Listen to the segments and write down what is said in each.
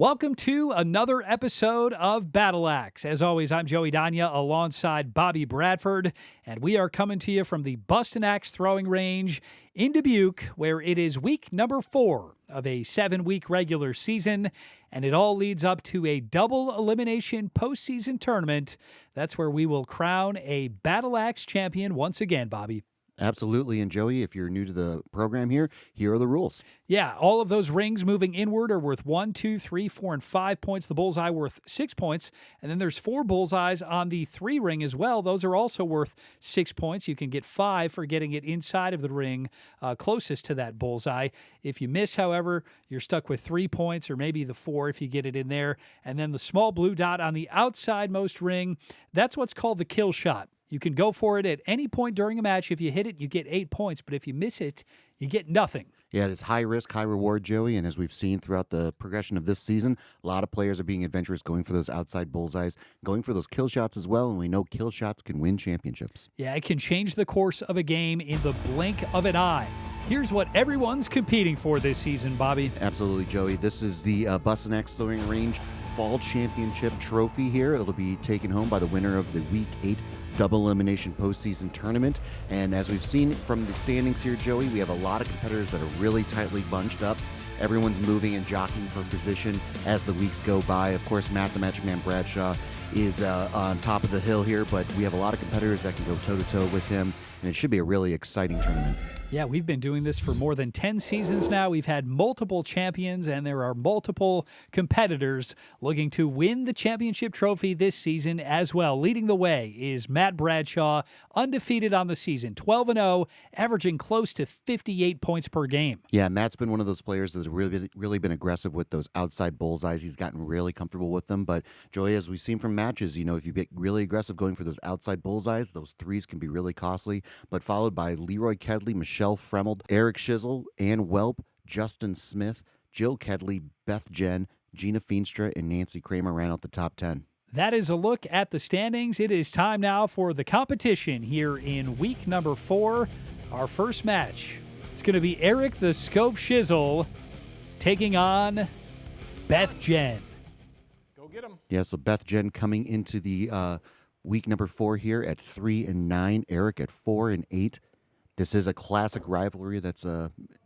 Welcome to another episode of Battle Axe. As always, I'm Joey Danya alongside Bobby Bradford, and we are coming to you from the Bustin' Axe Throwing Range in Dubuque, where it is week number 4 of a 7-week regular season, and it all leads up to a double elimination postseason tournament. That's where we will crown a Battle Axe champion once again, Bobby. Absolutely. And Joey, if you're new to the program here are the rules. Yeah, all of those rings moving inward are worth 1, 2, 3, 4, and 5 points. The bullseye worth 6 points. And then there's 4 bullseyes on the 3 ring as well. Those are also worth 6 points. You can get 5 for getting it inside of the ring closest to that bullseye. If you miss, however, you're stuck with 3 points or maybe the 4 if you get it in there. And then the small blue dot on the outside most ring, that's what's called the kill shot. You can go for it at any point during a match. If you hit it, you get 8 points. But if you miss it, you get nothing. Yeah, it is high risk, high reward, Joey. And as we've seen throughout the progression of this season, a lot of players are being adventurous, going for those outside bullseyes, going for those kill shots as well. And we know kill shots can win championships. Yeah, it can change the course of a game in the blink of an eye. Here's what everyone's competing for this season, Bobby. Absolutely, Joey. This is the Bustin' Axe Throwing Range Fall Championship Trophy here. It'll be taken home by the winner of the Week 8 double elimination postseason tournament. And as we've seen from the standings here, Joey, we have a lot of competitors that are really tightly bunched up. Everyone's moving and jockeying for position as the weeks go by. Of course, Matt the Magic Man Bradshaw is on top of the hill here, but we have a lot of competitors that can go toe-to-toe with him, and it should be a really exciting tournament. Yeah, we've been doing this for more than 10 seasons now. We've had multiple champions, and there are multiple competitors looking to win the championship trophy this season as well. Leading the way is Matt Bradshaw, undefeated on the season, 12-0, averaging close to 58 points per game. Yeah, Matt's been one of those players that's really been aggressive with those outside bullseyes. He's gotten really comfortable with them. But, Joey, as we've seen from matches, if you get really aggressive going for those outside bullseyes, those threes can be really costly. But followed by Leroy Kedley, Michelle Fremeld, Eric Schizzle, Ann Welp, Justin Smith, Jill Kedley, Beth Jen, Gina Feenstra, and Nancy Kramer ran out the top 10. That is a look at the standings. It is time now for the competition here in week number 4. Our first match, it's going to be Eric the Scope Schizzle taking on Beth Jen. Go get him. Yeah, so Beth Jen coming into the week number 4 here at 3-9, Eric at 4-8. This is a classic rivalry that's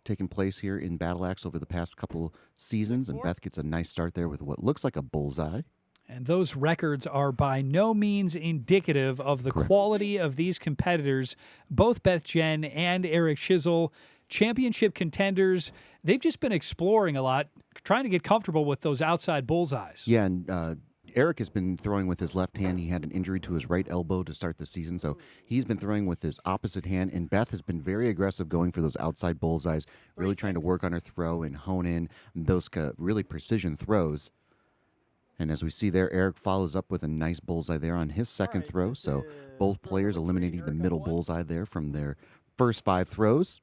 taken place here in Battle Axe over the past couple seasons, and Beth gets a nice start there with what looks like a bullseye. And those records are by no means indicative of the quality of these competitors. Both Beth Jen and Eric Schizzle, championship contenders, they've just been exploring a lot, trying to get comfortable with those outside bullseyes. Yeah, and Eric has been throwing with his left hand. He had an injury to his right elbow to start the season, so he's been throwing with his opposite hand, and Beth has been very aggressive going for those outside bullseyes, really trying to work on her throw and hone in those really precision throws. And as we see there, Eric follows up with a nice bullseye there on his second throw, so both players eliminating the middle bullseye there from their first 5 throws.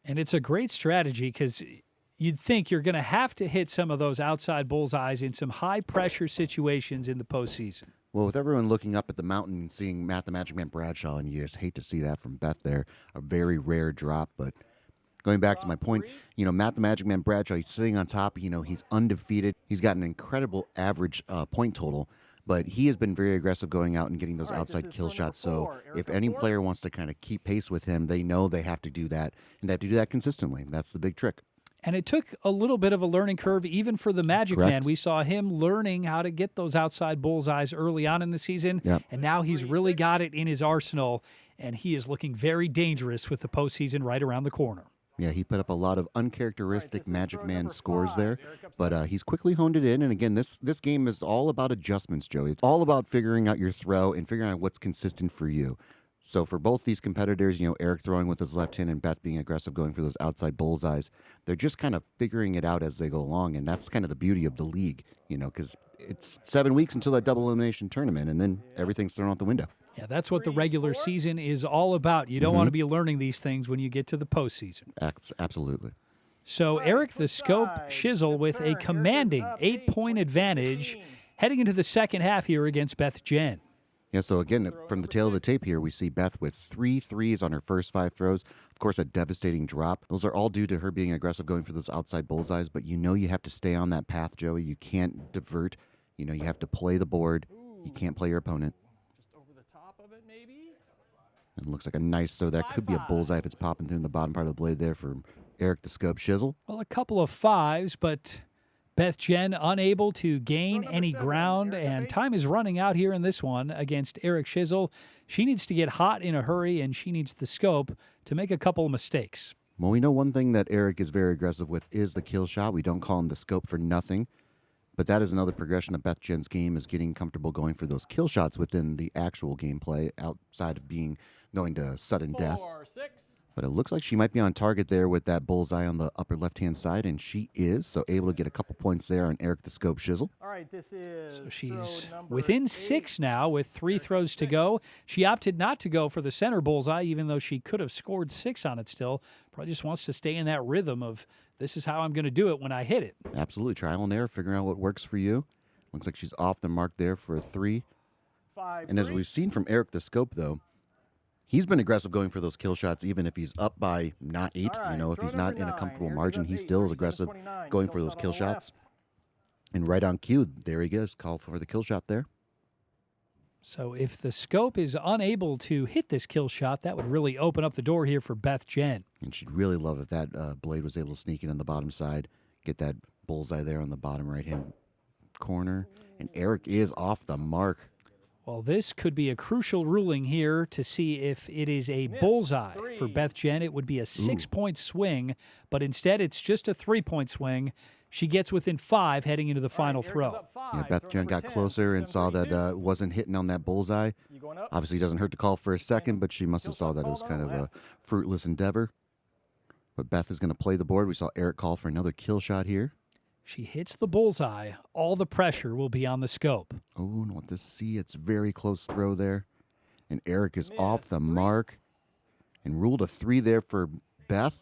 And it's a great strategy because you'd think you're going to have to hit some of those outside bullseyes in some high-pressure situations in the postseason. Well, with everyone looking up at the mountain and seeing Matt the Magic Man Bradshaw, and you just hate to see that from Beth there, a very rare drop. But going back to my point, Matt the Magic Man Bradshaw, he's sitting on top. He's undefeated. He's got an incredible average point total, but he has been very aggressive going out and getting those outside kill shots. So if any player wants to kind of keep pace with him, they know they have to do that, and they have to do that consistently. That's the big trick. And it took a little bit of a learning curve even for the Magic Man. We saw him learning how to get those outside bullseyes early on in the season, and now he's really got it in his arsenal, and he is looking very dangerous with the postseason right around the corner. Yeah, he put up a lot of uncharacteristic Magic Man scores there, but he's quickly honed it in. And again, this game is all about adjustments, Joey. It's all about figuring out your throw and figuring out what's consistent for you. So for both these competitors, Eric throwing with his left hand and Beth being aggressive going for those outside bullseyes, they're just kind of figuring it out as they go along, and that's kind of the beauty of the league, because it's 7 weeks until that double elimination tournament, and then everything's thrown out the window. Yeah, that's what the regular season is all about. You don't want to be learning these things when you get to the postseason. Absolutely. So Eric the Scope Schizzle with a commanding 8-point advantage heading into the second half here against Beth Jen. Yeah, so again, from the tail of the tape here, we see Beth with 3 threes on her first 5 throws. Of course, a devastating drop. Those are all due to her being aggressive going for those outside bullseyes, but you know you have to stay on that path, Joey. You can't divert. You know, you have to play the board. You can't play your opponent. Just over the top of it, maybe? And it looks like a nice, so that could be a bullseye if it's popping through in the bottom part of the blade there for Eric the Scope Shizzle. Well, a couple of 5s, but Beth Jen unable to gain number any 7, ground, Erica and Bates. time is running out here in this one against Eric Shizzle. She needs to get hot in a hurry, and she needs the Scope to make a couple of mistakes. Well, we know one thing that Eric is very aggressive with is the kill shot. We don't call him the Scope for nothing. But that is another progression of Beth Jen's game, is getting comfortable going for those kill shots within the actual gameplay outside of going to sudden death. 4, 6. But it looks like she might be on target there with that bullseye on the upper left-hand side, and she is, so able to get a couple points there on Eric the Scope Shizzle. All right, this is So she's throw number within 8. 6 now with 3 Erica throws to 6. go. She opted not to go for the center bullseye, even though she could have scored 6 on it still. Probably just wants to stay in that rhythm of, this is how I'm going to do it when I hit it. Absolutely, trial and error, figuring out what works for you. Looks like she's off the mark there for a 3. 5, And as 3. we've seen from Eric the Scope, though, he's been aggressive going for those kill shots, even if he's up by not 8. All right, You know, if throw he's not number in a 9. comfortable Erica's margin, up he 8, still is 37, aggressive 29. going for those shot kill on the shots. left. And right on cue, there he goes, call for the kill shot there. So if the Scope is unable to hit this kill shot, that would really open up the door here for Beth Jen. And she'd really love if that blade was able to sneak in on the bottom side, get that bullseye there on the bottom right-hand corner. And Eric is off the mark. Well, this could be a crucial ruling here to see if it is a bullseye. For 3. Beth Jen, it would be a 6-point swing, but instead it's just a 3-point swing. She gets within 5 heading into the final Erica's throw. up 5. Yeah, Beth Throw Jen number got 10, closer and saw that 37, it wasn't hitting on that bullseye. You going up? Obviously, it doesn't hurt to call for a second, but she must have Kill saw shot that it was called kind on of the a left. fruitless endeavor. But Beth is going to play the board. We saw Eric call for another kill shot here. She hits the bullseye. All the pressure will be on the Scope. Oh, and what to see, it's very close throw there. And Eric is off the 3. mark and ruled a 3 there for Beth.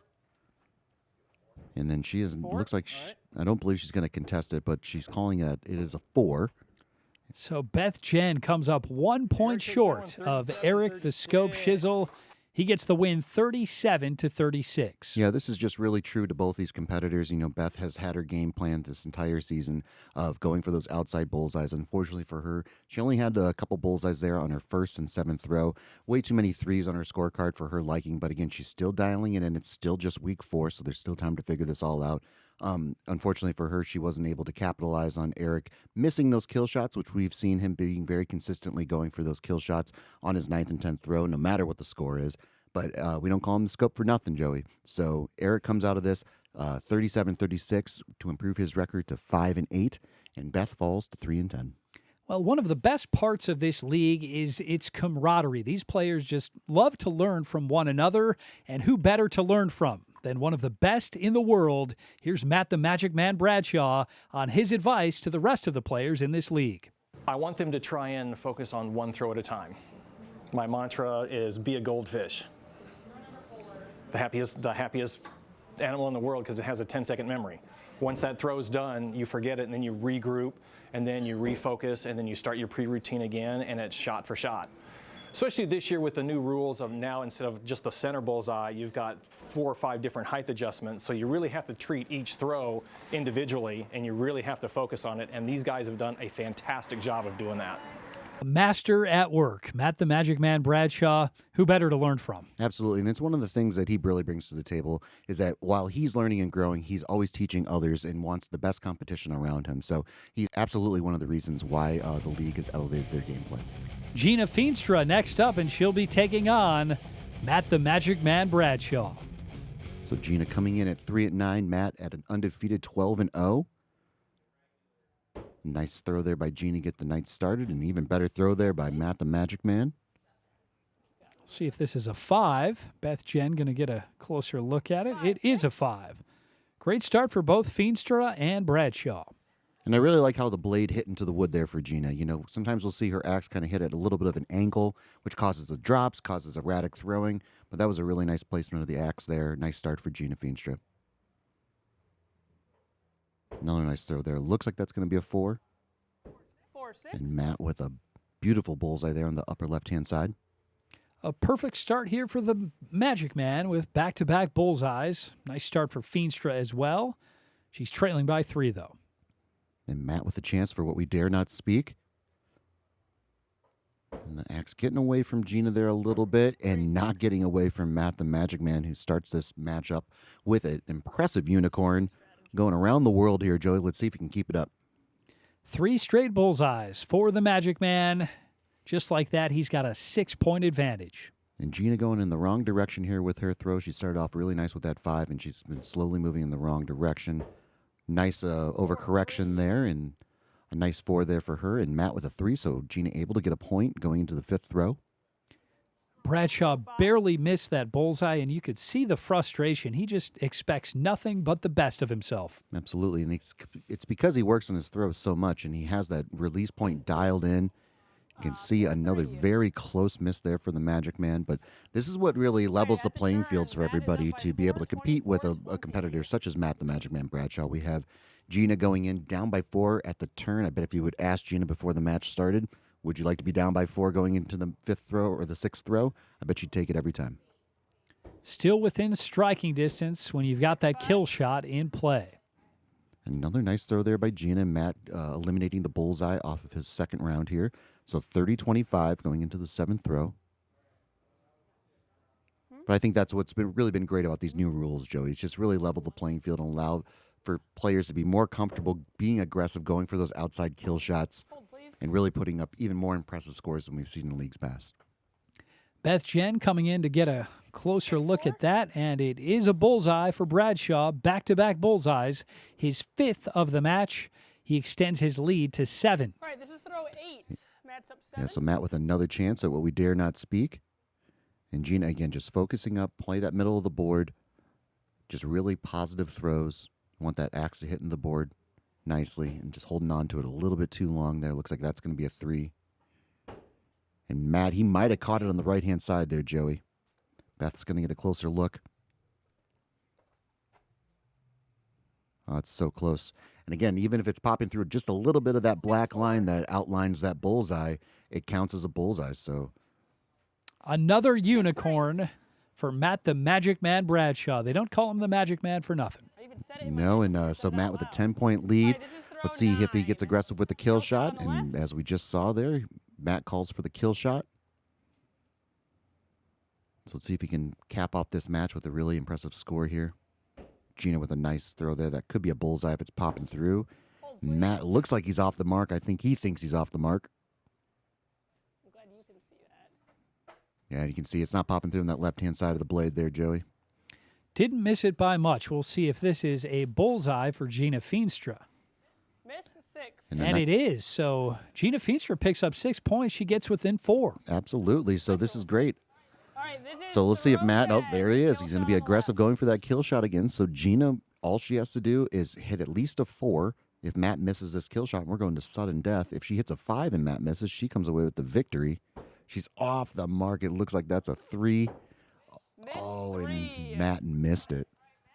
And then she is, 4. looks like, All right. I don't believe she's going to contest it, but she's calling it is a 4. So Beth Jen comes up 1 point takes that short one, of 37, Eric the Scope 36. Shizzle. He gets the win 37-36. Yeah, this is just really true to both these competitors. You know, Beth has had her game plan this entire season of going for those outside bullseyes. Unfortunately for her, she only had a couple bullseyes there on her first and 7th throw. Way too many 3s on her scorecard for her liking. But again, she's still dialing it, and it's still just week 4, so there's still time to figure this all out. Unfortunately for her, she wasn't able to capitalize on Eric missing those kill shots, which we've seen him being very consistently going for those kill shots on his 9th and 10th throw, no matter what the score is. But we don't call him the Scope for nothing, Joey. So Eric comes out of this 37-36 to improve his record to 5-8, and Beth falls to 3-10. Well, one of the best parts of this league is its camaraderie. These players just love to learn from one another, and who better to learn from than one of the best in the world? Here's Matt the Magic Man Bradshaw on his advice to the rest of the players in this league. I want them to try and focus on one throw at a time. My mantra is be a goldfish. The happiest animal in the world because it has a 10-second memory. Once that throw's done, you forget it, and then you regroup, and then you refocus, and then you start your pre-routine again, and it's shot for shot. Especially this year with the new rules of now, instead of just the center bullseye, you've got 4 or 5 different height adjustments. So you really have to treat each throw individually, and you really have to focus on it. And these guys have done a fantastic job of doing that. Master at work, Matt the Magic Man Bradshaw. Who better to learn from? Absolutely. And it's one of the things that he really brings to the table is that while he's learning and growing, he's always teaching others and wants the best competition around him. So he's absolutely one of the reasons why the league has elevated their gameplay. Gina Feenstra next up, and she'll be taking on Matt the Magic Man Bradshaw. So Gina coming in at 3-9, Matt at an undefeated 12-0. Nice throw there by Gina, get the night started. An even better throw there by Matt the Magic Man. See if this is a 5. Beth Jen going to get a closer look at it. It is a 5. Great start for both Feenstra and Bradshaw. And I really like how the blade hit into the wood there for Gina. You know, sometimes we'll see her axe kind of hit at a little bit of an angle, which causes the drops, causes erratic throwing. But that was a really nice placement of the axe there. Nice start for Gina Feenstra. Another nice throw there. Looks like that's going to be a 4. 4, 6. And Matt with a Beautiful bullseye there on the upper left-hand side. A perfect start here for the Magic Man with back-to-back bullseyes. Nice start for Feenstra as well. She's trailing by 3, though. And Matt with a chance for what we dare not speak. And the axe getting away from Gina there a little bit and not getting away from Matt the Magic Man, who starts this matchup with an impressive unicorn going around the world here, Joey. Let's see if he can keep it up. 3 straight bullseyes for the Magic Man. Just like that, he's got a 6-point advantage. And Gina going in the wrong direction here with her throw. She started off really nice with that 5, and she's been slowly moving in the wrong direction. Nice overcorrection there, and a nice 4 there for her. And Matt with a 3, so Gina able to get a point going into the 5th throw. Bradshaw barely missed that bullseye, and you could see the frustration. He just expects nothing but the best of himself. Absolutely, and it's because he works on his throws so much, and he has that release point dialed in. You can see another very close miss there for the Magic Man, but this is what really levels the playing fields for everybody to be able to compete with a competitor such as Matt the Magic Man Bradshaw. We have Gina going in down by 4 at the turn. I bet if you would ask Gina before the match started, would you like to be down by 4 going into the 5th throw or the 6th throw? I bet you'd take it every time. Still within striking distance when you've got that kill shot in play. Another nice throw there by Gina. Matt eliminating the bullseye off of his second round here. So 30-25 going into the 7th throw. But I think that's what's really been great about these new rules, Joey. It's just really level the playing field and allow for players to be more comfortable being aggressive, going for those outside kill shots, and really putting up even more impressive scores than we've seen in leagues past. Beth Jen coming in to get a closer look at that, and it is a bullseye for Bradshaw. Back-to-back bullseyes, his 5th of the match. He extends his lead to 7. All right, this is throw 8. Matt's up 7. Yeah, so Matt with another chance at what we dare not speak. And Gina, again, just focusing up, play that middle of the board. Just really positive throws. You want that axe to hit in the board nicely and just holding on to it a little bit too long there. Looks like that's going to be a 3. And Matt, he might have caught it on the right-hand side there, Joey. Beth's going to get a closer look. Oh, it's so close. And again, even if it's popping through just a little bit of that black line that outlines that bullseye, it counts as a bullseye. So another unicorn for Matt the Magic Man Bradshaw. They don't call him the Magic Man for nothing. no, and so Matt with a 10-point lead. Let's see if he gets aggressive with the kill shot. And as we just saw there, Matt calls for the kill shot. So let's see if he can cap off this match with a really impressive score here. Gina with a nice throw there. That could be a bullseye if it's popping through. Matt looks like he's off the mark. I think he thinks he's off the mark. I'm glad you can see that. Yeah, you can see it's not popping through on that left-hand side of the blade there, Joey. Didn't miss it by much. We'll see if this is a bullseye for Gina Feenstra. Miss 6. And it is. So Gina Feenstra picks up 6 points. She gets within 4. Absolutely. So this is great. All right, this is So let's see if throw Matt, oh, 10. there he is. He's going to be Kill shot aggressive going for that kill shot again. So Gina, all she has to do is hit at least a 4. If Matt misses this kill shot, we're going to sudden death. If she hits a 5 and Matt misses, she comes away with the victory. She's off the mark. It looks like that's a 3. Miss Oh, 3. and Matt missed it.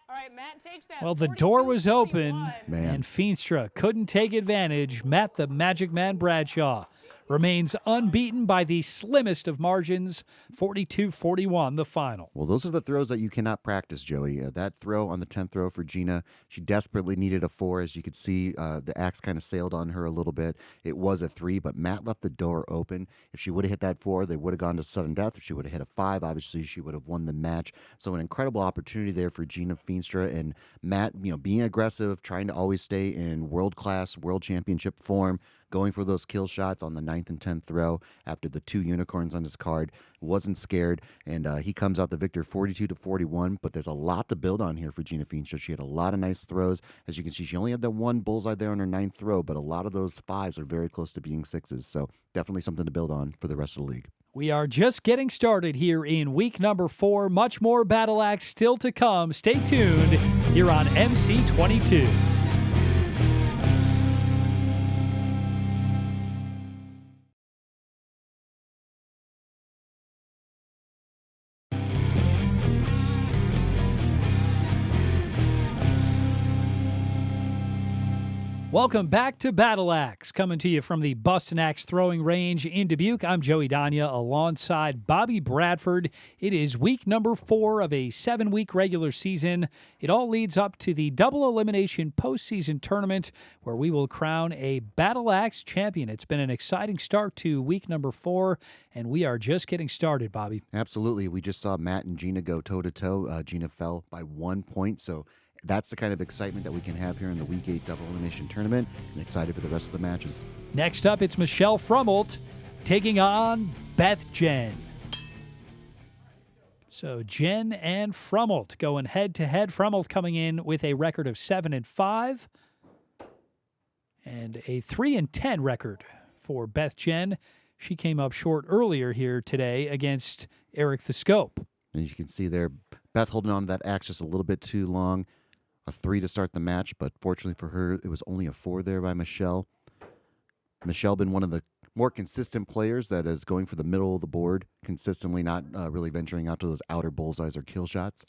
All right, Matt takes that. Well, the door was open, 42-41. Man. and Feenstra couldn't take advantage. Matt the Magic Man Bradshaw remains unbeaten by the slimmest of margins, 42-41, the final. Well, those are the throws that you cannot practice, Joey. That throw on the 10th throw for Gina, she desperately needed a 4. As you could see, the axe kind of sailed on her a little bit. It was a 3, but Matt left the door open. If she would have hit that 4, they would have gone to sudden death. If she would have hit a 5, obviously she would have won the match. So an incredible opportunity there for Gina Feenstra and Matt, being aggressive, trying to always stay in world-class, world championship form, going for those kill shots on the 9th and 10th throw after the 2 unicorns on his card. Wasn't scared, and he comes out the victor 42-41, but there's a lot to build on here for Gina Feenstra. She had a lot of nice throws. As you can see, she only had that 1 bullseye there on her 9th throw, but a lot of those 5s are very close to being 6s, so definitely something to build on for the rest of the league. We are just getting started here in week number 4. Much more Battle Axe still to come. Stay tuned here on MC22. Welcome back to Battle Axe, coming to you from the Bustin' Axe Throwing Range in Dubuque. I'm Joey Danya alongside Bobby Bradford. It is week number 4 of a 7-week regular season. It all leads up to the double elimination postseason tournament where we will crown a Battle Axe champion. It's been an exciting start to week number 4, and we are just getting started, Bobby. Absolutely. We just saw Matt and Gina go toe-to-toe. Gina fell by 1 point, so that's the kind of excitement that we can have here in the Week 8 double elimination tournament, and excited for the rest of the matches. Next up, it's Michelle Frummelt taking on Beth Jen. So Jen and Frummelt going head-to-head. Frummelt coming in with a record of 7-5 and a 3-10 record for Beth Jen. She came up short earlier here today against Eric the Scope. And you can see there, Beth holding on to that axe just a little bit too long. A 3 to start the match, but fortunately for her, it was only a 4 there by Michelle. Michelle been one of the more consistent players that is going for the middle of the board consistently, not really venturing out to those outer bullseyes or kill shots.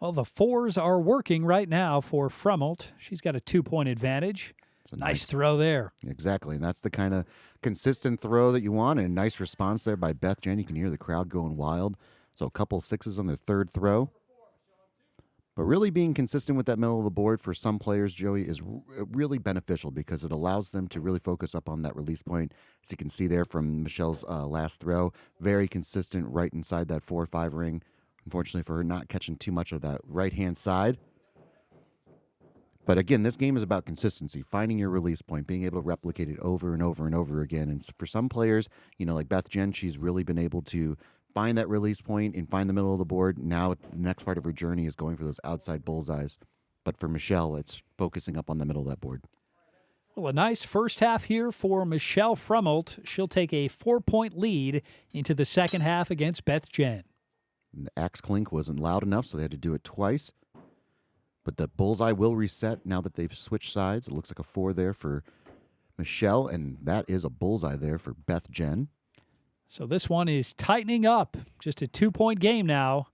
Well, the 4s are working right now for Frummelt. She's got a 2-point advantage. Nice throw there. Exactly, and that's the kind of consistent throw that you want, and a nice response there by Beth Jen. You can hear the crowd going wild. So a couple 6s on their third throw. But really being consistent with that middle of the board for some players, Joey, is really beneficial because it allows them to really focus up on that release point. As you can see there from Michelle's last throw, very consistent right inside that 4-5 ring. Unfortunately for her, not catching too much of that right-hand side. But again, this game is about consistency, finding your release point, being able to replicate it over and over and over again. And for some players, you know, like Beth Jen, she's really been able to find that release point and find the middle of the board. Now the next part of her journey is going for those outside bullseyes. But for Michelle, it's focusing up on the middle of that board. Well, a nice first half here for Michelle Frummelt. She'll take a 4-point lead into the second half against Beth Jen. And the axe clink wasn't loud enough, so they had to do it twice. But the bullseye will reset now that they've switched sides. It looks like a 4 there for Michelle, and that is a bullseye there for Beth Jen. So this one is tightening up. Just a 2-point game now.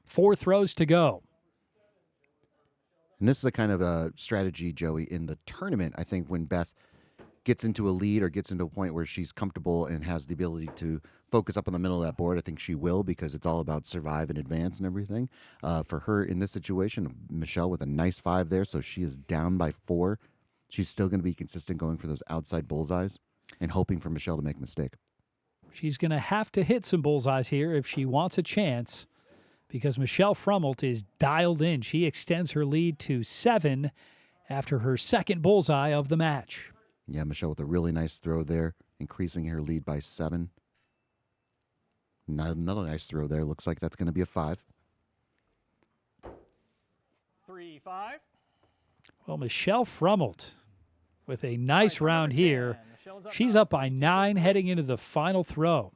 4 throws to go. And this is a kind of a strategy, Joey, in the tournament. I think when Beth gets into a lead or gets into a point where she's comfortable and has the ability to focus up on the middle of that board, I think she will, because it's all about survive and advance and everything. For her in this situation, Michelle with a nice 5 there, so she is down by 4. She's still going to be consistent going for those outside bullseyes and hoping for Michelle to make a mistake. She's going to have to hit some bullseyes here if she wants a chance, because Michelle Frummelt is dialed in. She extends her lead to 7 after her second bullseye of the match. Yeah, Michelle with a really nice throw there, increasing her lead by 7. Another nice throw there. Looks like that's going to be a 5. 3-5. Well, Michelle Frummelt with a nice round here. She's up by 9 heading into the final throw.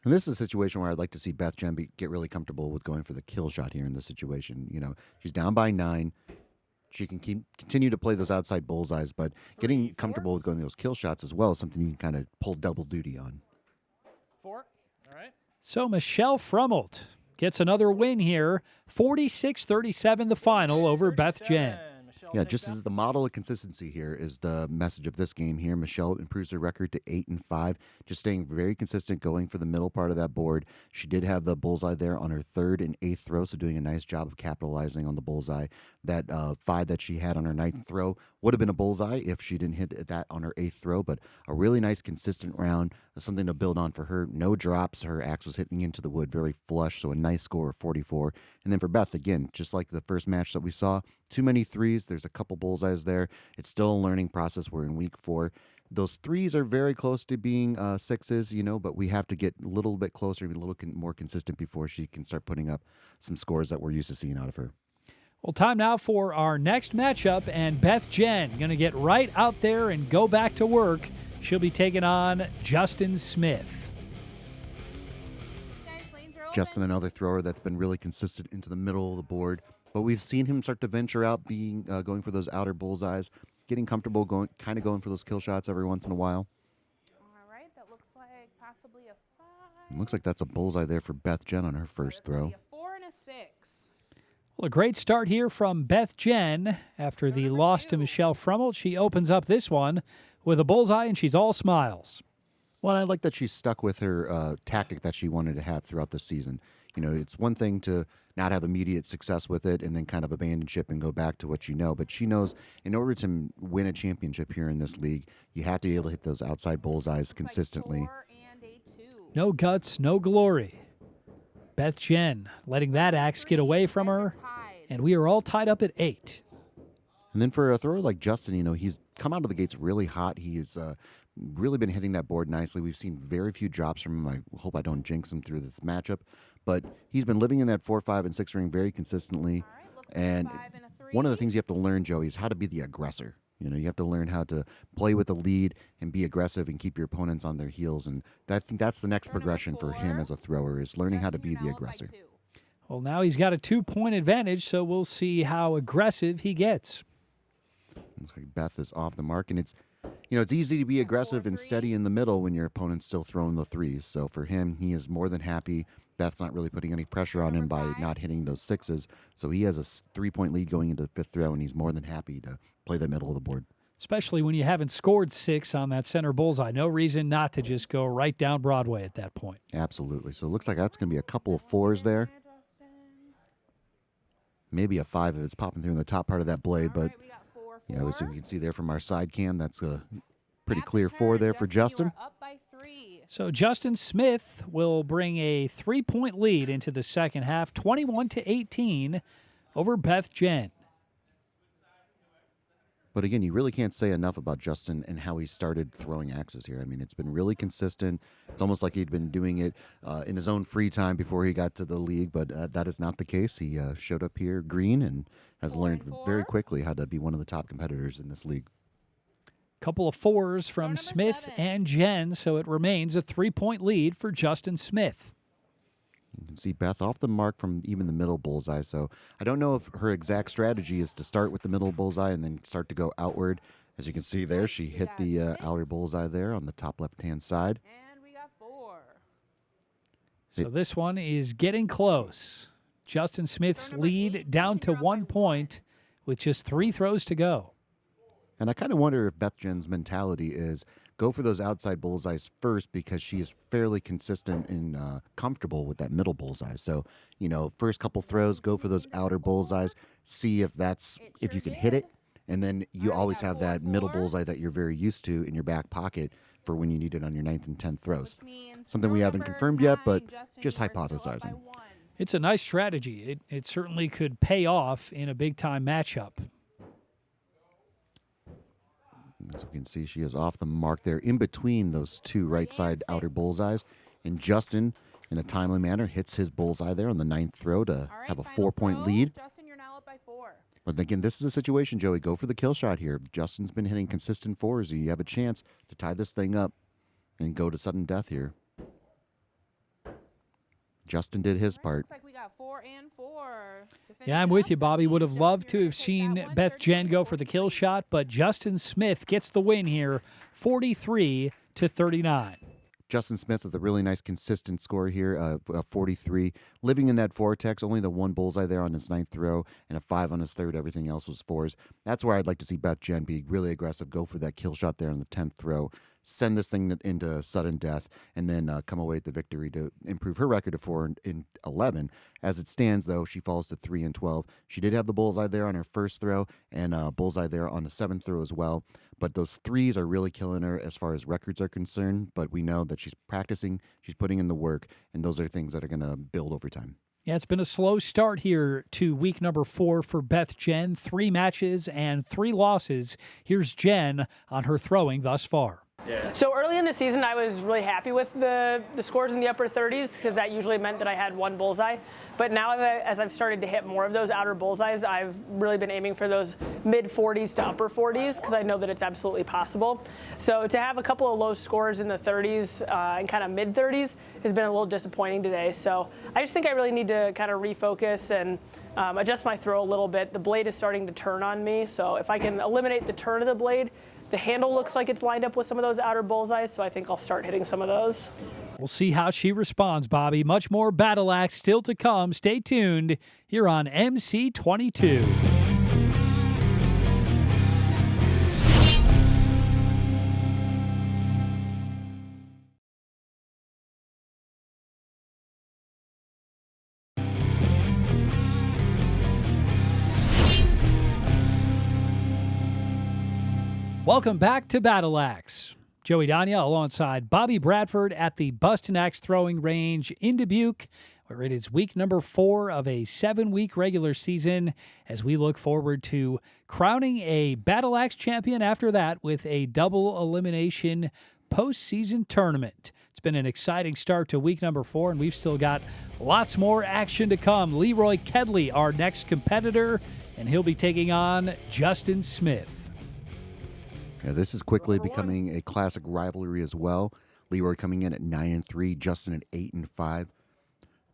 And this is a situation where I'd like to see Beth Jen get really comfortable with going for the kill shot here in this situation. You know, she's down by 9. She can continue to play those outside bullseyes, but getting comfortable with going those kill shots as well is something you can kind of pull double duty on. 4. All right. So Michelle Frummelt gets another win here. 46-37 the final over Beth Jen. Yeah, just as the model of consistency here is the message of this game here. Michelle improves her record to 8-5, just staying very consistent, going for the middle part of that board. She did have the bullseye there on her 3rd and 8th throw, so doing a nice job of capitalizing on the bullseye. That 5 that she had on her 9th throw would have been a bullseye if she didn't hit that on her 8th throw, but a really nice consistent round, something to build on for her. No drops. Her axe was hitting into the wood very flush, so a nice score of 44. And then for Beth, again, just like the first match that we saw, too many 3s. There's a couple bullseyes there. It's still a learning process. We're in week 4. Those 3s are very close to being 6s, you know, but we have to get a little bit closer, be a little more consistent before she can start putting up some scores that we're used to seeing out of her. Well, time now for our next matchup, and Beth Jen going to get right out there and go back to work. She'll be taking on Justin Smith. Justin, another thrower that's been really consistent into the middle of the board, but we've seen him start to venture out, going for those outer bullseyes, getting comfortable, going for those kill shots every once in a while. All right, that looks like possibly a 5. It looks like that's a bullseye there for Beth Jen on her first throw. A 4 and a 6. Well, a great start here from Beth Jen after the loss to Michelle Frummelt. She opens up this one with a bullseye, and she's all smiles. Well, I like that she's stuck with her tactic that she wanted to have throughout the season. You know, it's one thing to not have immediate success with it and then kind of abandon ship and go back to what you know. But she knows in order to win a championship here in this league, you have to be able to hit those outside bullseyes consistently. No guts, no glory. Beth Jen letting that axe get away from her, and we are all tied up at 8. And then for a thrower like Justin, you know, he's come out of the gates really hot. He's really been hitting that board nicely. We've seen very few drops from him. I hope I don't jinx him through this matchup. But he's been living in that 4, 5, and 6 ring very consistently. And one of the things you have to learn, Joey, is how to be the aggressor. You know, you have to learn how to play with the lead and be aggressive and keep your opponents on their heels. And I think that's the next progression for him as a thrower, is learning how to be the aggressor. Well, now he's got a 2-point advantage, so we'll see how aggressive he gets. Looks like Beth is off the mark, and it's easy to be aggressive and steady in the middle when your opponent's still throwing the threes. So for him, he is more than happy. Beth's not really putting any pressure on him by not hitting those 6s. So he has a 3-point lead going into the 5th throw, and he's more than happy to play the middle of the board. Especially when you haven't scored 6 on that center bullseye. No reason not to just go right down Broadway at that point. Absolutely. So it looks like that's going to be a couple of 4s there. Maybe a 5 if it's popping through in the top part of that blade, but yeah, as we can see there from our side cam, that's a pretty clear 4 there for Justin. So Justin Smith will bring a 3-point lead into the second half, 21-18 over Beth Jen. But again, you really can't say enough about Justin and how he started throwing axes here. I mean, it's been really consistent. It's almost like he'd been doing it in his own free time before he got to the league, but that is not the case. He showed up here green and has learned very quickly how to be one of the top competitors in this league. Couple of 4s from Smith and Jen, so it remains a 3-point lead for Justin Smith. You can see Beth off the mark from even the middle bullseye. So I don't know if her exact strategy is to start with the middle bullseye and then start to go outward. As you can see there, she hit the outer bullseye there on the top left-hand side. And we got 4. So this one is getting close. Justin Smith's lead down to 1 point with just 3 throws to go. And I kind of wonder if Beth Jen's mentality is go for those outside bullseyes first because she is fairly consistent and comfortable with that middle bullseye. So, first couple throws, go for those outer bullseyes, see if you can hit it. And then you always have that middle bullseye that you're very used to in your back pocket for when you need it on your 9th and 10th throws. Something we haven't confirmed yet, but just hypothesizing. It's a nice strategy. It certainly could pay off in a big-time matchup. As we can see, she is off the mark there in between those 2 right side outer bullseyes. And Justin, in a timely manner, hits his bullseye there on the 9th throw to have a 4-point lead. Justin, you're now up by 4. But again, this is a situation, Joey. Go for the kill shot here. Justin's been hitting consistent 4s, and you have a chance to tie this thing up and go to sudden death here. Justin did his part. Looks like we got 4 and 4. Yeah, I'm with you, Bobby. Would have loved to have seen Beth Jen go for the kill shot, but Justin Smith gets the win here, 43-39. Justin Smith with a really nice consistent score here, 43. Living in that vortex, only the 1 bullseye there on his 9th throw and a 5 on his 3rd. Everything else was 4s. That's where I'd like to see Beth Jen be really aggressive, go for that kill shot there on the 10th throw, send this thing into sudden death, and then come away with the victory to improve her record to 4-11. As it stands, though, she falls to 3-12. She did have the bullseye there on her 1st throw and a bullseye there on the 7th throw as well. But those 3s are really killing her as far as records are concerned. But we know that she's practicing, she's putting in the work, and those are things that are going to build over time. Yeah, it's been a slow start here to week number 4 for Beth Jen. 3 matches and 3 losses. Here's Jen on her throwing thus far. So early in the season, I was really happy with the scores in the upper 30s because that usually meant that I had 1 bullseye. But now as I've started to hit more of those outer bullseyes, I've really been aiming for those mid 40s to upper 40s because I know that it's absolutely possible. So to have a couple of low scores in the 30s and kind of mid 30s has been a little disappointing today. So I just think I really need to kind of refocus and adjust my throw a little bit. The blade is starting to turn on me, so if I can eliminate the turn of the blade, The handle looks like it's lined up with some of those outer bullseyes, so I think I'll start hitting some of those. We'll see how she responds, Bobby. Much more Battle Axe still to come. Stay tuned here on MC22. Welcome back to Battle Axe. Joey Dania alongside Bobby Bradford at the Bustin' Axe Throwing Range in Dubuque, where it is week number 4 of a 7-week regular season as we look forward to crowning a Battle Axe champion after that with a double elimination postseason tournament. It's been an exciting start to week number 4, and we've still got lots more action to come. Leroy Kedley, our next competitor, and he'll be taking on Justin Smith. Yeah, this is quickly becoming a classic rivalry as well. Leroy coming in at 9-3, Justin at 8-5.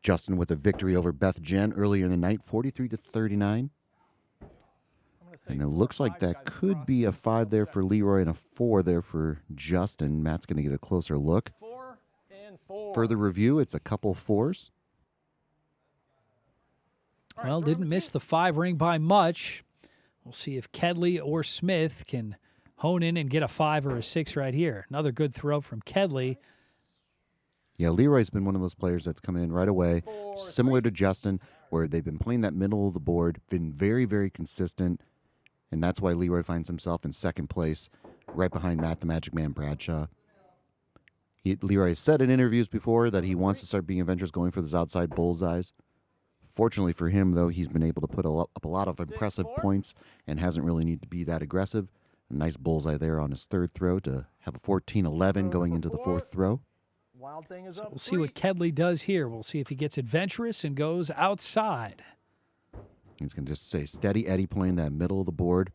Justin with a victory over Beth Jen earlier in the night, 43-39. And it looks like that could be a 5 there for Leroy and a 4 there for Justin. Matt's going to get a closer look. 4 and 4. Further review, it's a couple 4s. Well, didn't miss the 5 ring by much. We'll see if Kedley or Smith can hone in and get a 5 or a 6 right here. Another good throw from Kedley. Yeah, Leroy's been one of those players that's come in right away, similar to Justin, where they've been playing that middle of the board, been very, very consistent, and that's why Leroy finds himself in second place, right behind Matt the Magic Man Bradshaw. Leroy has said in interviews before that he wants to start being adventurous, going for those outside bullseyes. Fortunately for him, though, he's been able to put up a lot of impressive points and hasn't really needed to be that aggressive. A nice bullseye there on his third throw to have a 14-11 going into the fourth throw. Wild thing is So up. we'll see what Kedley does here. We'll see if he gets adventurous and goes outside. He's going to just stay steady Eddie playing that middle of the board.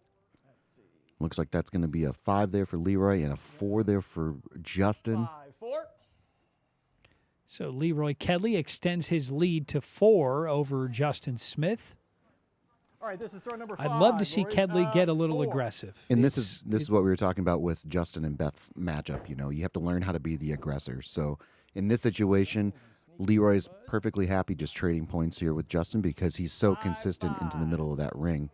Looks like that's going to be a 5 there for Leroy and a 4 there for Justin. 5-4. So Leroy Kedley extends his lead to 4 over Justin Smith. All right, this is throw number 5. I'd love to see Leroy's Kedley get a little 4. aggressive. And this is what we were talking about with Justin and Beth's matchup. You know, you have to learn how to be the aggressor. So in this situation, Leroy's perfectly happy just trading points here with Justin because he's so consistent into the middle of that ring.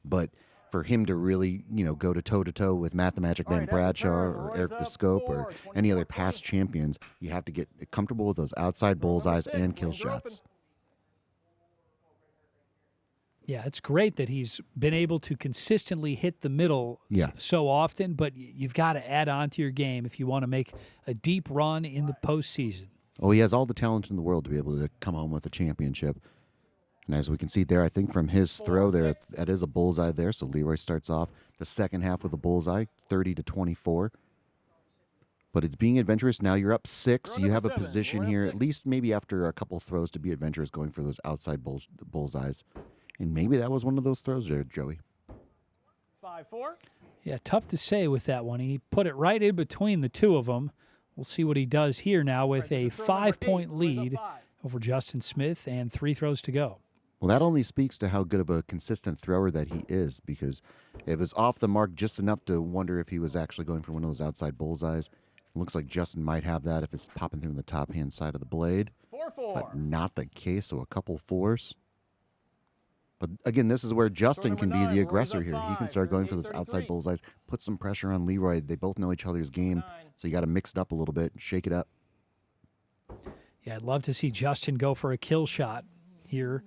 But for him to really, go to toe-to-toe with Matt the Magic Man Bradshaw or Eric the Scope or any other past champions, you have to get comfortable with those outside bullseyes and kill shots. Yeah, it's great that he's been able to consistently hit the middle so often, but you've got to add on to your game if you want to make a deep run in the postseason. Oh, he has all the talent in the world to be able to come home with a championship. And as we can see there, I think from his throw there, that is a bullseye there. So Leroy starts off the second half with a bullseye, 30-24. But it's being adventurous. Now you're up 6. You have a position here, at least maybe after a couple throws to be adventurous, going for those outside bullseyes. And maybe that was one of those throws there, Joey. 5-4. Yeah, tough to say with that one. He put it right in between the two of them. We'll see what he does here now with a 5-point lead over Justin Smith and 3 throws to go. Well, that only speaks to how good of a consistent thrower that he is, because it was off the mark just enough to wonder if he was actually going for one of those outside bullseyes. It looks like Justin might have that if it's popping through the top-hand side of the blade. 4-4. But not the case, so a couple 4s. But again, this is where Justin can be the aggressor here. He can start going for those outside bullseyes, put some pressure on Leroy. They both know each other's game, so you got to mix it up a little bit, shake it up. Yeah, I'd love to see Justin go for a kill shot here.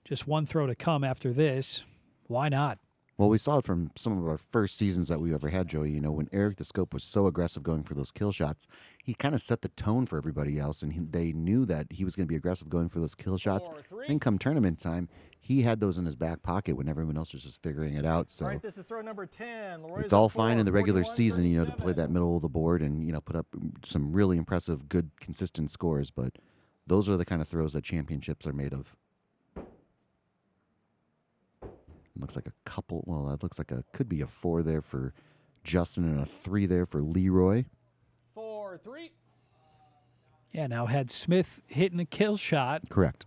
Just one throw to come after this. Why not? Well, we saw it from some of our first seasons that we ever had, Joey. When Eric the Scope was so aggressive going for those kill shots, he kind of set the tone for everybody else, and they knew that he was going to be aggressive going for those kill shots. Then come tournament time, he had those in his back pocket when everyone else was just figuring it out. So All right, this is throw number 10. Leroy's it's all up 4, fine in the regular season, to 41-37. play that middle of the board and, put up some really impressive, good, consistent scores. But those are the kind of throws that championships are made of. Looks like a couple. Well, that looks like could be a 4 there for Justin and a 3 there for Leroy. 4-3. Yeah, now had Smith hitting a kill shot, Correct.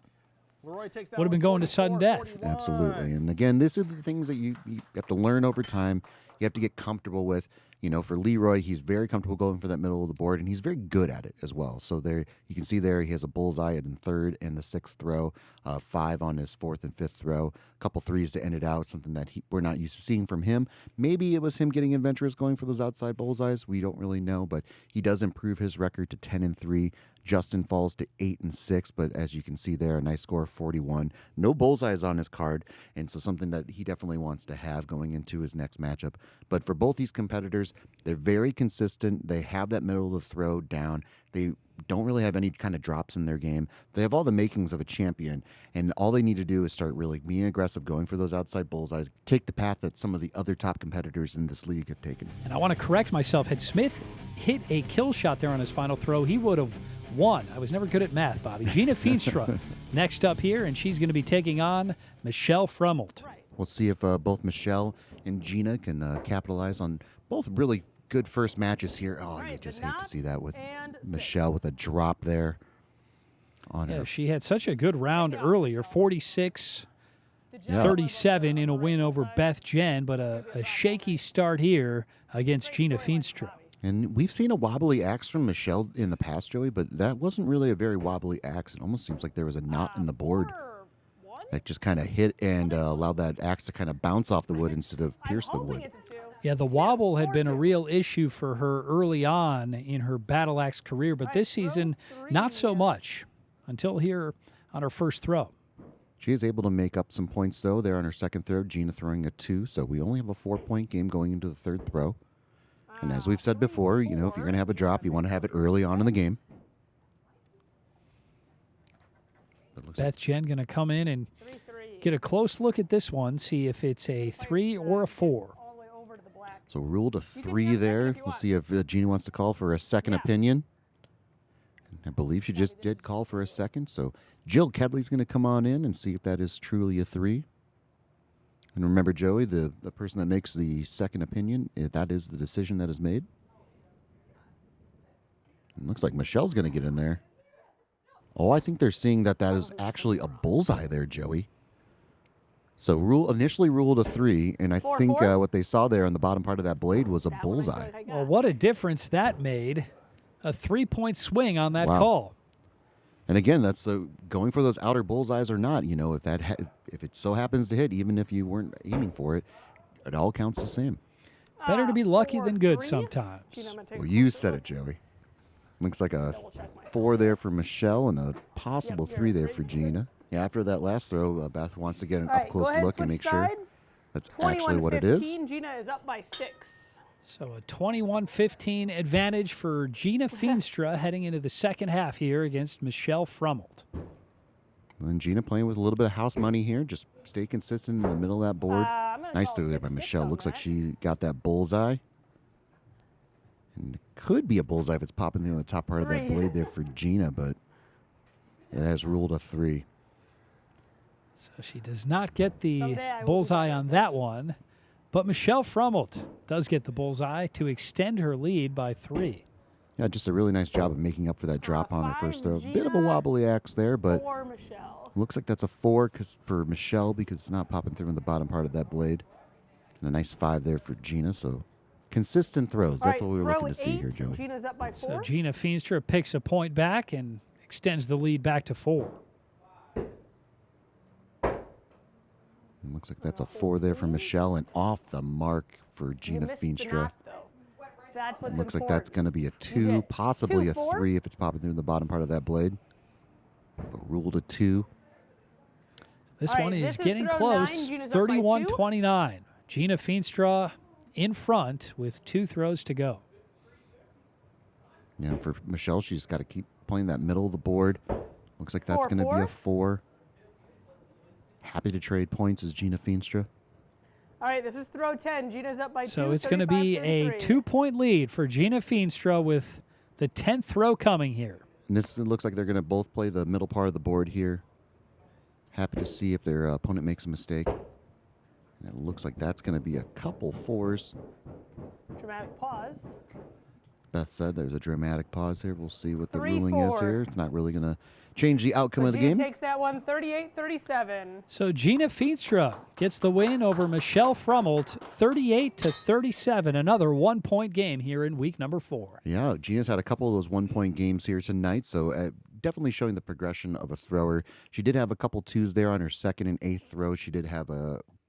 Leroy takes that would have been going to sudden death. 41. Absolutely. And again, these are the things that you have to learn over time. You have to get comfortable with. You know, for Leroy, he's very comfortable going for that middle of the board, and he's very good at it as well. So there, you can see there he has a bullseye in third and the sixth throw, 5 on his fourth and fifth throw, a couple threes to end it out, something that we're not used to seeing from him. Maybe it was him getting adventurous going for those outside bullseyes. We don't really know, but he does improve his record to 10-3. Justin falls to 8-6, but as you can see there, a nice score of 41. No bullseyes on his card, and so something that he definitely wants to have going into his next matchup. But for both these competitors, they're very consistent. They have that middle of the throw down. They don't really have any kind of drops in their game. They have all the makings of a champion, and all they need to do is start really being aggressive, going for those outside bullseyes, take the path that some of the other top competitors in this league have taken. And I want to correct myself. Had Smith hit a kill shot there on his final throw, he would have won. I was never good at math, Bobby. Gina Feenstra next up here, and she's going to be taking on Michelle Frummelt. We'll see if both Michelle and Gina can capitalize on both really good first matches here. Oh, you just hate to see that with Michelle with a drop there on her. She had such a good round earlier, 46-37 in a win over Beth Jen, but a shaky start here against Gina Feenstra. And we've seen a wobbly axe from Michelle in the past, Joey, but that wasn't really a very wobbly axe. It almost seems like there was a knot in the board that just kind of hit and allowed that axe to kind of bounce off the wood instead of pierce the wood. Yeah, the wobble had been a real issue for her early on in her battle axe career, but this season, not so much until here on her first throw. She is able to make up some points, though, there on her second throw. Gina throwing a 2, so we only have a 4-point game going into the third throw. And as we've said before, you know, if you're going to have a drop, you want to have it early on in the game. Beth Jen going to come in and get a close look at this one, see if it's a 3 or a 4. So ruled a 3 there. We'll see if Gina wants to call for a second opinion. I believe she just did call for a second. So Jill Kedley's going to come on in and see if that is truly a 3. And remember, Joey, the person that makes the second opinion, that is the decision that is made. It looks like Michelle's going to get in there. Oh, I think they're seeing that is actually a bullseye there, Joey. So initially ruled a 3, and I think what they saw there on the bottom part of that blade was a bullseye. Well, what a difference that made. A 3-point swing on that call. And again, that's going for those outer bullseyes or not. You know, if it so happens to hit, even if you weren't aiming for it, it all counts the same. Better to be lucky than good sometimes. Well, you said it, Joey. Looks like a 4 there for Michelle and a possible 3 there for Gina. Yeah, after that last throw, Beth wants to get an up-close look and make sure that's actually what it is. Gina is up by 6. So a 21-15 advantage for Gina Feenstra heading into the second half here against Michelle Frummelt. And Gina playing with a little bit of house money here. Just stay consistent in the middle of that board. Nice throw there by Michelle. Looks like she got that bullseye. And it could be a bullseye if it's popping there on the top part of that blade there for Gina, but it has ruled a 3. So she does not get the bullseye on that one. But Michelle Frummelt does get the bullseye to extend her lead by 3. Yeah, just a really nice job of making up for that drop on her first throw. Bit of a wobbly axe there, but looks like that's a 4 for Michelle because it's not popping through in the bottom part of that blade. And a nice 5 there for Gina. So consistent throws. That's what we were looking to see here, Joey. Gina's up by 4. So Gina Feenstra picks a point back and extends the lead back to 4. It looks like that's a 4 there for Michelle and off the mark for Gina Feenstra. It looks like that's going to be a 2, possibly a 3 if it's popping through the bottom part of that blade. But ruled a 2. This one is getting close. 31-29. Gina Feenstra in front with 2 throws to go. Yeah, for Michelle, she's got to keep playing that middle of the board. Looks like that's going to be a 4. Happy to trade points is Gina Feenstra. All right, this is throw 10. Gina's up by 2. So it's going to be a 2-point lead for Gina Feenstra with the 10th throw coming here. And this looks like they're going to both play the middle part of the board here. Happy to see if their opponent makes a mistake. And it looks like that's going to be a couple 4s. Dramatic pause. Beth said there's a dramatic pause here. We'll see what the 3-4. ruling is here. It's not really going to change the outcome of the Gina game. takes that one 38-37. So Gina Feenstra gets the win over Michelle Frummelt, 38-37. Another 1-point game here in week number 4. Yeah, Gina's had a couple of those 1-point games here tonight, so definitely showing the progression of a thrower. She did have a couple twos there on her second and eighth throw. She did have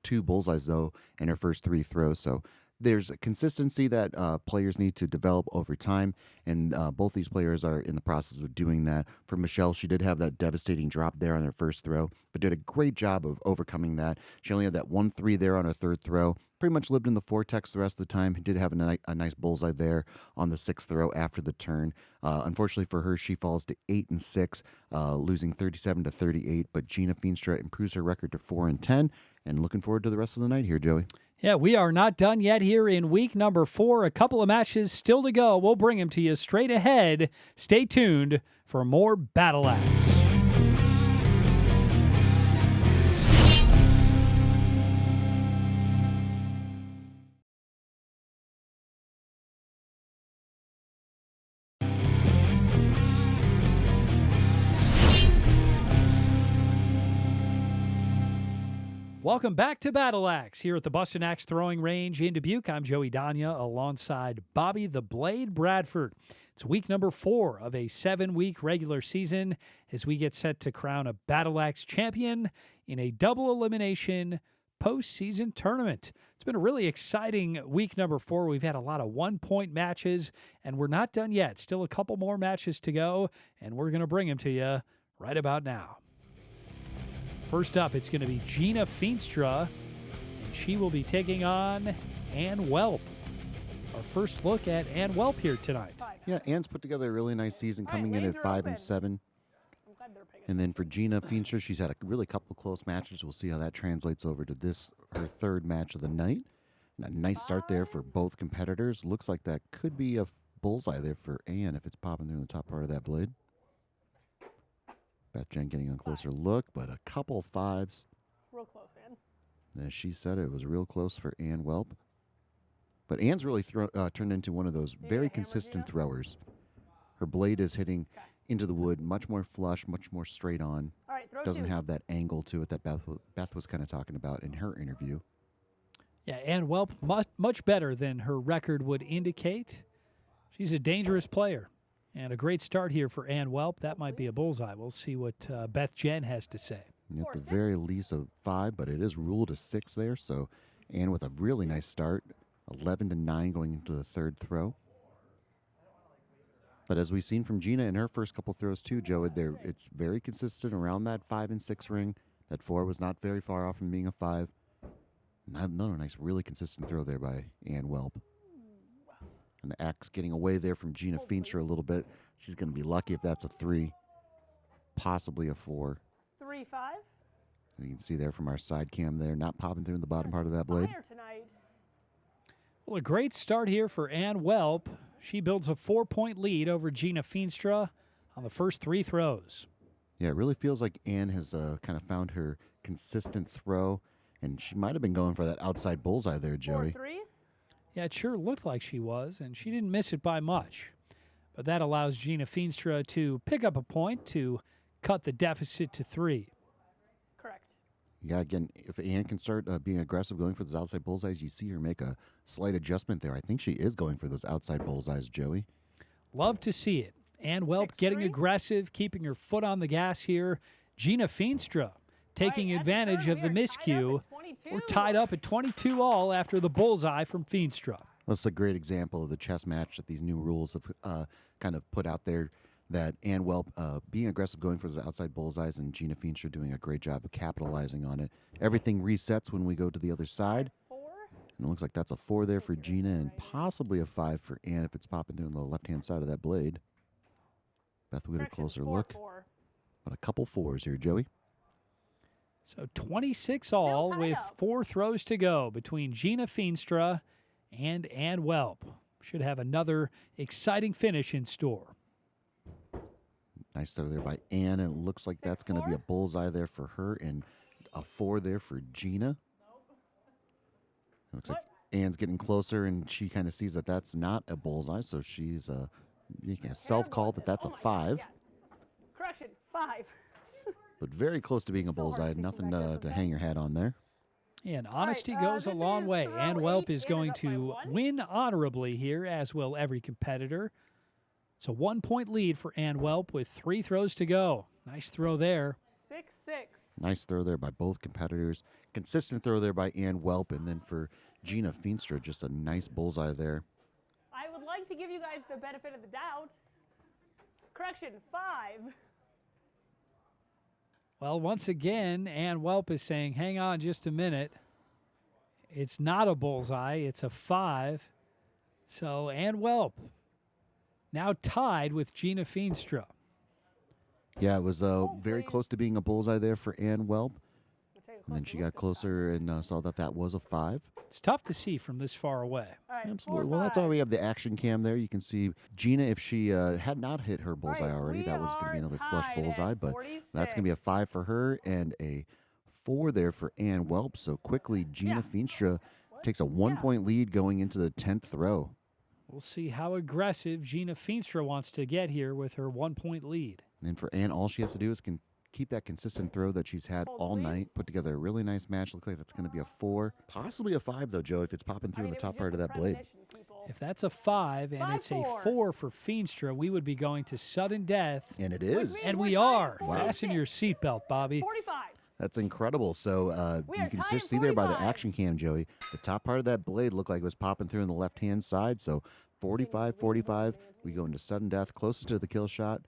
2 bullseyes, though, in her first 3 throws, so there's a consistency that players need to develop over time, and both these players are in the process of doing that. For Michelle, she did have that devastating drop there on her first throw, but did a great job of overcoming that. She only had that 1-3 there on her third throw. Pretty much lived in the vortex the rest of the time. He did have a nice bullseye there on the 6th throw after the turn. Unfortunately for her, she falls to 8-6, losing 37-38. But Gina Feenstra improves her record to 4-10, and looking forward to the rest of the night here, Joey. Yeah, we are not done yet here in week number 4. A couple of matches still to go. We'll bring them to you straight ahead. Stay tuned for more Battle Axe. Welcome back to Battle Axe here at the Bustin' Axe Throwing Range in Dubuque. I'm Joey Danya alongside Bobby the Blade Bradford. It's week number 4 of a 7-week regular season as we get set to crown a Battle Axe champion in a double elimination postseason tournament. It's been a really exciting week number 4. We've had a lot of 1-point matches, and we're not done yet. Still a couple more matches to go, and we're going to bring them to you right about now. First up, it's going to be Gina Feenstra, and she will be taking on Ann Welp. Our first look at Ann Welp here tonight. Yeah, Ann's put together a really nice season, coming in at 5-7. And then for Gina Feenstra, she's had a really couple close matches. We'll see how that translates over to this, her third match of the night. And a nice start there for both competitors. Looks like that could be a bullseye there for Ann if it's popping through the top part of that blade. Beth Jen getting a closer look, but a couple 5s. Real close, Ann. As she said, it was real close for Ann Welp. But Ann's really turned into one of those very consistent throwers. Her blade is hitting into the wood much more flush, much more straight on. All right, throw Doesn't 2. have that angle to it that Beth was kind of talking about in her interview. Yeah, Ann Welp, much better than her record would indicate. She's a dangerous player. And a great start here for Ann Welp. That might be a bullseye. We'll see what Beth Jen has to say. At the very least a 5, but it is ruled a 6 there. So Ann with a really nice start, 11-9 going into the third throw. But as we've seen from Gina in her first couple throws too, Joe, it's very consistent around that 5 and 6 ring. That 4 was not very far off from being a 5. Another nice, really consistent throw there by Ann Welp. And the axe getting away there from Gina Feenstra a little bit. She's going to be lucky if that's a 3, possibly a 4. 3-5. You can see there from our side cam there, not popping through in the bottom part of that blade. Fire tonight. Well, a great start here for Ann Welp. She builds a 4-point lead over Gina Feenstra on the first 3 throws. Yeah, it really feels like Ann has kind of found her consistent throw, and she might have been going for that outside bullseye there, Joey. 4-3. Yeah, it sure looked like she was, and she didn't miss it by much. But that allows Gina Feenstra to pick up a point to cut the deficit to 3. Correct. Yeah, again, if Ann can start being aggressive going for those outside bullseyes, you see her make a slight adjustment there. I think she is going for those outside bullseyes, Joey. Love to see it. Ann Welp getting 6-3. aggressive, keeping her foot on the gas here. Gina Feenstra taking Right, at the advantage turn, of the we are tied up miscue. at 22. We're tied up at 22 all after the bullseye from Feenstra. That's a great example of the chess match that these new rules have kind of put out there, that Ann Welp being aggressive going for those outside bullseyes and Gina Feenstra doing a great job of capitalizing on it. Everything resets when we go to the other side. 4. And it looks like that's a 4 there for Gina and possibly a 5 for Ann if it's popping through on the left-hand side of that blade. Beth, we get a closer look. 4-4. But a couple 4s here, Joey. So 26 all tied with up. 4 throws to go between Gina Feenstra and Ann Welp. Should have another exciting finish in store. Nice throw there by Ann, and it looks like that's going to be a 6-4. bullseye there for her and a 4 there for Gina. Looks like Anne's getting closer, and she kind of sees that that's not a bullseye, so she's you can self-call that that's a 5. Correction, 5. But very close to being a So hard to bullseye. see from Nothing back there, to okay? hang your hat on there. And honesty right, goes a this long is way. throw Ann 8. Welp is Ann going is up by to 1. win honorably here, as will every competitor. It's a 1-point lead for Ann Welp with 3 throws to go. Nice throw there. 6-6. Nice throw there by both competitors. Consistent throw there by Ann Welp. And then for Gina Feenstra, just a nice bullseye there. I would like to give you guys the benefit of the doubt. Correction, 5. Well, once again, Ann Welp is saying, hang on just a minute. It's not a bullseye. It's a 5. So Ann Welp now tied with Gina Feenstra. Yeah, it was very please. close to being a bullseye there for Ann Welp. We'll take a And then closer she look got this closer and saw that that was a 5. It's tough to see from this far away. time. All right, Absolutely. 4, Well, that's why 5. we have the action cam there. You can see Gina, if she had not hit her bullseye right, already, we that was going to be are another flush tied at bullseye. But that's going to be a 5 for her and a 4 there for Ann Welp. So quickly, Gina Feenstra takes a 1-point lead going into the 10th throw. We'll see how aggressive Gina Feenstra wants to get here with her 1-point lead. And then for Ann, all she has to do is keep that consistent throw that she's had Hold, all please. night. Put together a really nice match. Looks like that's going to be a 4, possibly a 5 though, Joe, if it's popping through I mean, the it top was part of just that a blade. premonition, people. If that's a 5 and it's a 5-4. 4 for Feenstra, we would be going to sudden death. And it is. means And we're we tied are. at Fasten 46. your seatbelt, Bobby. 45. That's incredible. So We you are can tied just at see there by the 45. action cam, Joey, the top part of that blade looked like it was popping through on the left-hand side. So 45, 45, we go into sudden death, closest to the kill shot.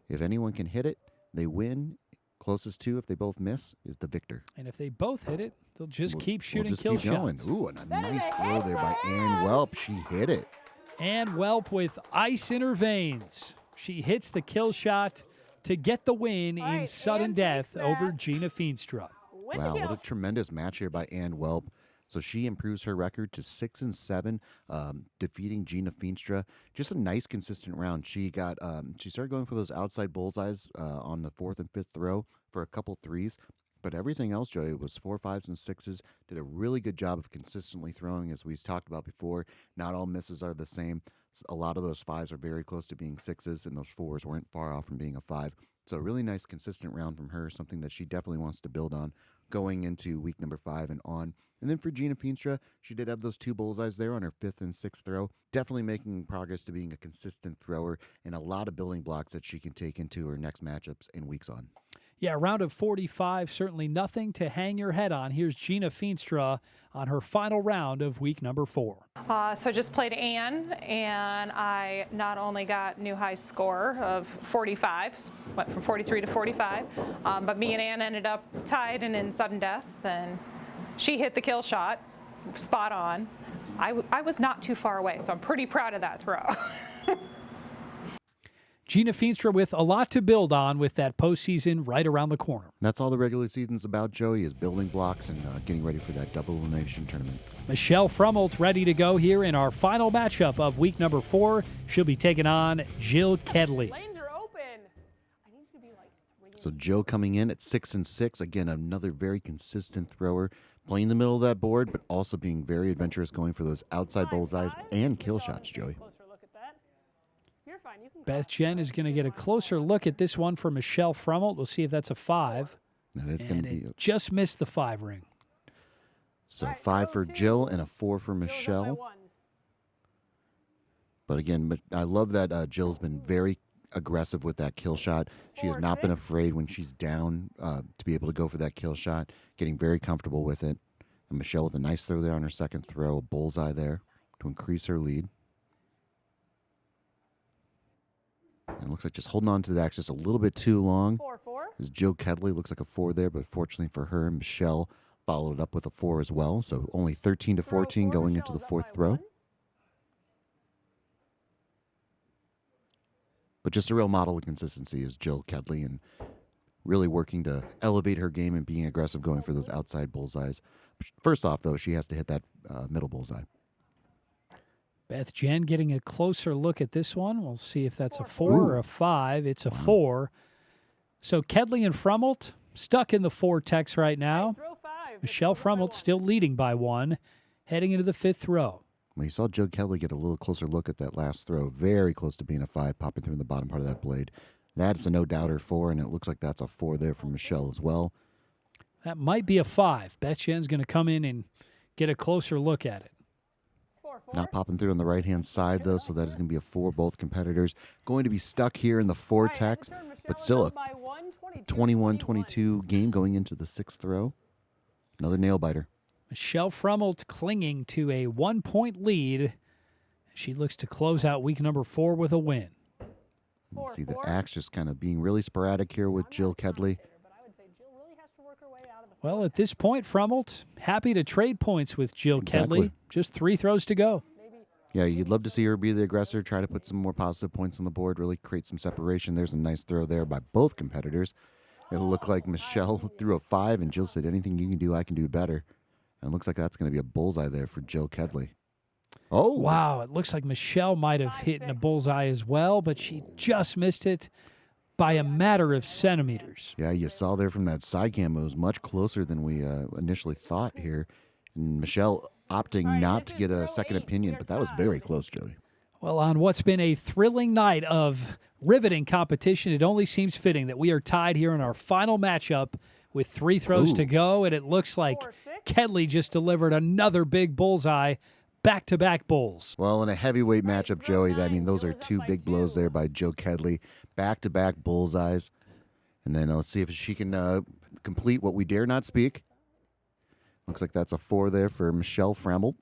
If anyone can hit it, they win. Closest to, if they both miss, is the victor. And if they both hit it, they'll just We'll- keep shooting we'll just kill keep going. shots. Ooh, and a That is nice a throw hit there for by Ann Ann. Welp. She hit it. And Welp with ice in her veins. She hits the kill shot to get the win All in right, sudden Ann death takes over that. Gina Feenstra. With Wow, the what kill. a tremendous match here by Ann Welp. So she improves her record to 6-7, defeating Gina Feenstra. Just a nice, consistent round. She got she started going for those outside bullseyes on the 4th and 5th throw for a couple 3s, but everything else, Joey, was 4, 5s, and 6s. Did a really good job of consistently throwing, as we've talked about before. Not all misses are the same. A lot of those 5s are very close to being 6s, and those 4s weren't far off from being a 5. So a really nice, consistent round from her, something that she definitely wants to build on going into week number 5 and on. And then for Gina Feenstra, she did have those 2 bullseyes there on her 5th and 6th throw. Definitely making progress to being a consistent thrower and a lot of building blocks that she can take into her next matchups and weeks on. Yeah, round of 45, certainly nothing to hang your head on. Here's Gina Feenstra on her final round of week number 4. So just played Ann, and I not only got new high score of 45, went from 43 to 45, but me and Ann ended up tied and in sudden death, and she hit the kill shot, spot on. I was not too far away, so I'm pretty proud of that throw. Gina Feenstra with a lot to build on with that postseason right around the corner. That's all the regular season's about, Joey, is building blocks and getting ready for that double elimination tournament. Michelle Frummelt ready to go here in our final matchup of week number 4. She'll be taking on Jill Kedley. Lanes are open. I need to be like 3. So Jill coming in at 6-6. Again, another very consistent thrower, playing the middle of that board, but also being very adventurous, going for those outside bullseyes and kill shots, Joey. Closer look at that. You're fine. You can Beth Jen is going to get a closer look at this one for Michelle Frummelt. We'll see if that's a 5. That is going And to be it just missed the 5 ring. so All right, 5 go for to Jill and a 4 for Jill's up by Michelle. 1. But again, I love that Jill's been very aggressive with that kill shot. She has 4, not been 6. afraid when she's down to be able to go for that kill shot, getting very comfortable with it. And Michelle with a nice throw there on her second throw, a bullseye there to increase her lead. And it looks like just holding on to the axe just a little bit too long. 4-4. As Jill Kedley looks like a 4 there, but fortunately for her, Michelle followed it up with a 4 as well. So only 13 to 14 going into the 4th throw. But just a real model of consistency is Jill Kedley, and really working to elevate her game and being aggressive going for those outside bullseyes. First off, though, she has to hit that middle bullseye. Beth Jen getting a closer look at this one. We'll see if that's a 4 or a 5. It's a 4. So Kedley and Frummelt stuck in the vortex right now. Throw 5. Michelle Frummelt still leading by 1. heading into the fifth throw. Well, you saw Jill Kedley get a little closer look at that last throw. Very close to being a 5, popping through in the bottom part of that blade. That's a no-doubter 4, and it looks like that's a 4 there from Michelle as well. That might be a 5. Beth Jen's going to come in and get a closer look at it. Not popping through on the right-hand side, though, so that is going to be a 4. Both competitors going to be stuck here in the vortex, but still a 21-22 game going into the 6th throw. Another nail-biter. Michelle Frummelt clinging to a 1-point lead. She looks to close out week number 4 with a win. You can see the axe just kind of being really sporadic here with Jill Kedley. Well, at this point, Frummelt happy to trade points with Jill Kedley. Just 3 throws to go. Yeah, you'd love to see her be the aggressor, try to put some more positive points on the board, really create some separation. There's a nice throw there by both competitors. It'll look like Michelle threw a 5, and Jill said, anything you can do, I can do better. And it looks like that's going to be a bullseye there for Jill Kedley. Oh! Wow, it looks like Michelle might have hit in a bullseye as well, but she just missed it by a matter of centimeters. Yeah, you saw there from that side cam, it was much closer than we initially thought here. And Michelle opting not to get a second opinion, but that was very close, Joey. Well, on what's been a thrilling night of riveting competition, it only seems fitting that we are tied here in our final matchup with 3 throws to go, and it looks like Kedley just delivered another big bullseye, back-to-back bulls. Well, in a heavyweight matchup, Joey, I mean, those are 2 big blows there by Jill Kedley, back-to-back bullseyes. And then let's see if she can complete what we dare not speak. Looks like that's a 4 there for Michelle Frummelt.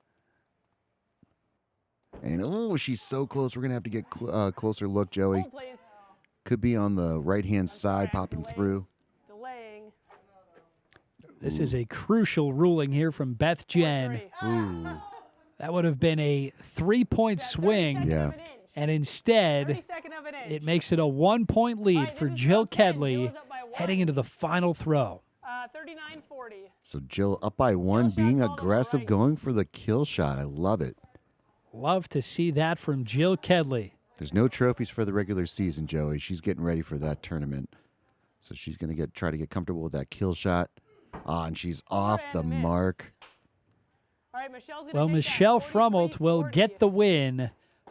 And, oh, she's so close. We're going to have to get a closer look, Joey. Could be on the right-hand side, popping through. This is a crucial ruling here from Beth Jen. Ooh. That would have been a 3-point swing. Yeah. And instead, it makes it a 1-point lead for Jill Kedley heading into the final throw. 39-40. So Jill up by 1, being aggressive, going for the kill shot. I love it. Love to see that from Jill Kedley. There's no trophies for the regular season, Joey. She's getting ready for that tournament. So she's going to try to get comfortable with that kill shot. And she's off the mark. Well, Michelle Frummelt will get the win,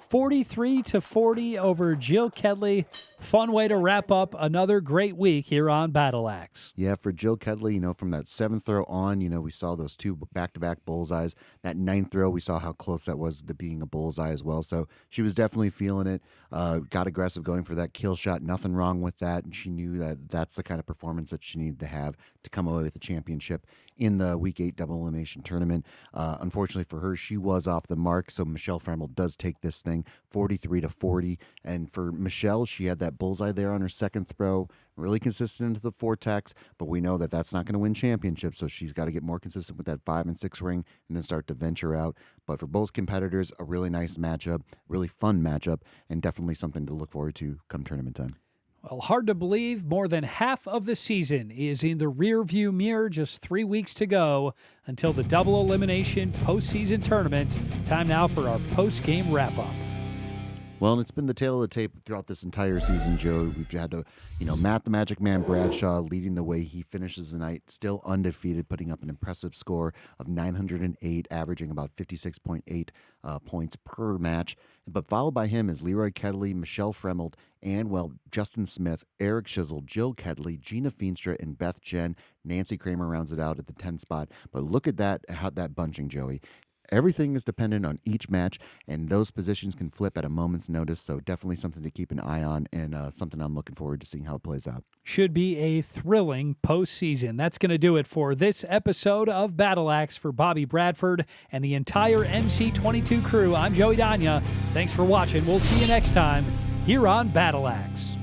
43-40 over Jill Kedley. Fun way to wrap up another great week here on Battle Axe. Yeah, for Jill Kedley, from that 7th throw on, we saw those 2 back-to-back bullseyes. That 9th throw, we saw how close that was to being a bullseye as well. So she was definitely feeling it. Got aggressive going for that kill shot. Nothing wrong with that. And she knew that that's the kind of performance that she needed to have to come away with the championship in the Week 8 double elimination tournament. Unfortunately for her, she was off the mark. So Michelle Frummelt does take this thing 43-40. And for Michelle, she had that bullseye there on her 2nd throw, really consistent into the vortex, but we know that that's not going to win championships, so she's got to get more consistent with that 5 and 6 ring and then start to venture out. But for both competitors, a really nice matchup, really fun matchup, and definitely something to look forward to come tournament time. Well, hard to believe more than half of the season is in the rearview mirror. Just 3 weeks to go until the double elimination postseason tournament. Time now for our post-game wrap-up. Well, and it's been the tale of the tape throughout this entire season, Joe. We've had to, Matt the Magic Man Bradshaw leading the way. He finishes the night still undefeated, putting up an impressive score of 908, averaging about 56.8 points per match. But followed by him is Leroy Kedley, Michelle Frummelt, and, Justin Smith, Eric Shizzle, Jill Kedley, Gina Feenstra, and Beth Jen. Nancy Kramer rounds it out at the 10th spot. But look at how that bunching, Joey. Everything is dependent on each match, and those positions can flip at a moment's notice, so definitely something to keep an eye on and something I'm looking forward to seeing how it plays out. Should be a thrilling postseason. That's going to do it for this episode of Battle Axe. For Bobby Bradford and the entire MC22 crew, I'm Joey Danya. Thanks for watching. We'll see you next time here on Battle Axe.